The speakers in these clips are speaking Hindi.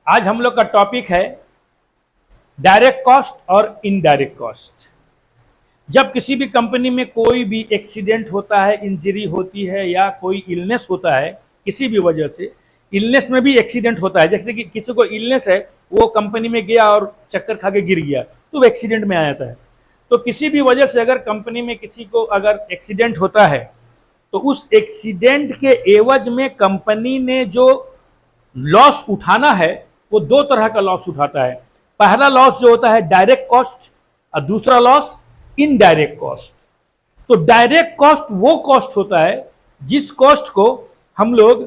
आज हम लोग का टॉपिक है डायरेक्ट कॉस्ट और इनडायरेक्ट कॉस्ट। जब किसी भी कंपनी में कोई भी एक्सीडेंट होता है, इंजरी होती है या कोई इलनेस होता है, किसी भी वजह से इलनेस में भी एक्सीडेंट होता है। जैसे कि किसी को इलनेस है, वो कंपनी में गया और चक्कर खा के गिर गया तो वो एक्सीडेंट में आ जाता है। तो किसी भी वजह से अगर कंपनी में किसी को अगर एक्सीडेंट होता है तो उस एक्सीडेंट के एवज में कंपनी ने जो लॉस उठाना है वो दो तरह का लॉस उठाता है। पहला लॉस जो होता है डायरेक्ट कॉस्ट और दूसरा लॉस इनडायरेक्ट कॉस्ट। तो डायरेक्ट कॉस्ट वो कॉस्ट होता है जिस कॉस्ट को हम लोग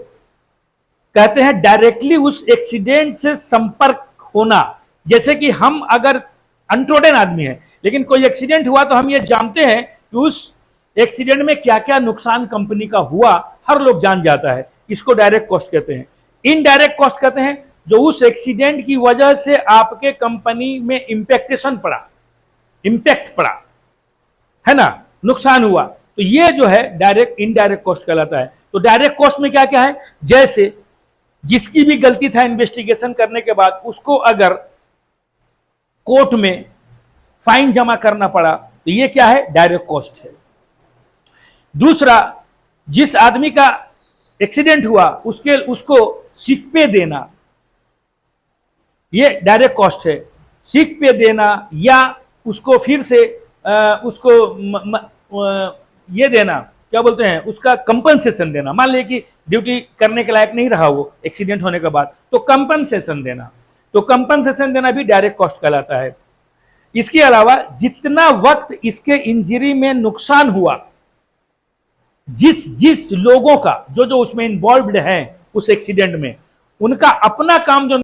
कहते हैं डायरेक्टली उस एक्सीडेंट से संपर्क होना। जैसे कि हम अगर अनट्रोडन आदमी है लेकिन कोई एक्सीडेंट हुआ तो हम ये जानते हैं कि उस एक्सीडेंट में क्या क्या नुकसान कंपनी का हुआ, हर लोग जान जाता है। इसको डायरेक्ट कॉस्ट कहते हैं। इनडायरेक्ट कॉस्ट कहते हैं जो उस एक्सीडेंट की वजह से आपके कंपनी में इंपैक्ट पड़ा है ना, नुकसान हुआ, तो ये जो है डायरेक्ट इनडायरेक्ट कॉस्ट कहलाता है। तो डायरेक्ट कॉस्ट में क्या क्या है, जैसे जिसकी भी गलती था इन्वेस्टिगेशन करने के बाद उसको अगर कोर्ट में फाइन जमा करना पड़ा तो ये क्या है, डायरेक्ट कॉस्ट है। दूसरा, जिस आदमी का एक्सीडेंट हुआ उसको सिक पे देना, ये डायरेक्ट कॉस्ट है। सिक पे देना या उसको फिर से उसको ये देना, क्या बोलते हैं, उसका कंपनसेशन देना। मान लिया कि ड्यूटी करने के लायक नहीं रहा वो एक्सीडेंट होने के बाद, तो कंपनसेशन देना, तो कंपनसेशन देना भी डायरेक्ट कॉस्ट कहलाता है। इसके अलावा जितना वक्त इसके इंजरी में नुकसान हुआ, जिस लोगों का जो उसमें इन्वॉल्व्ड हैं उस एक्सीडेंट में, उनका अपना काम जो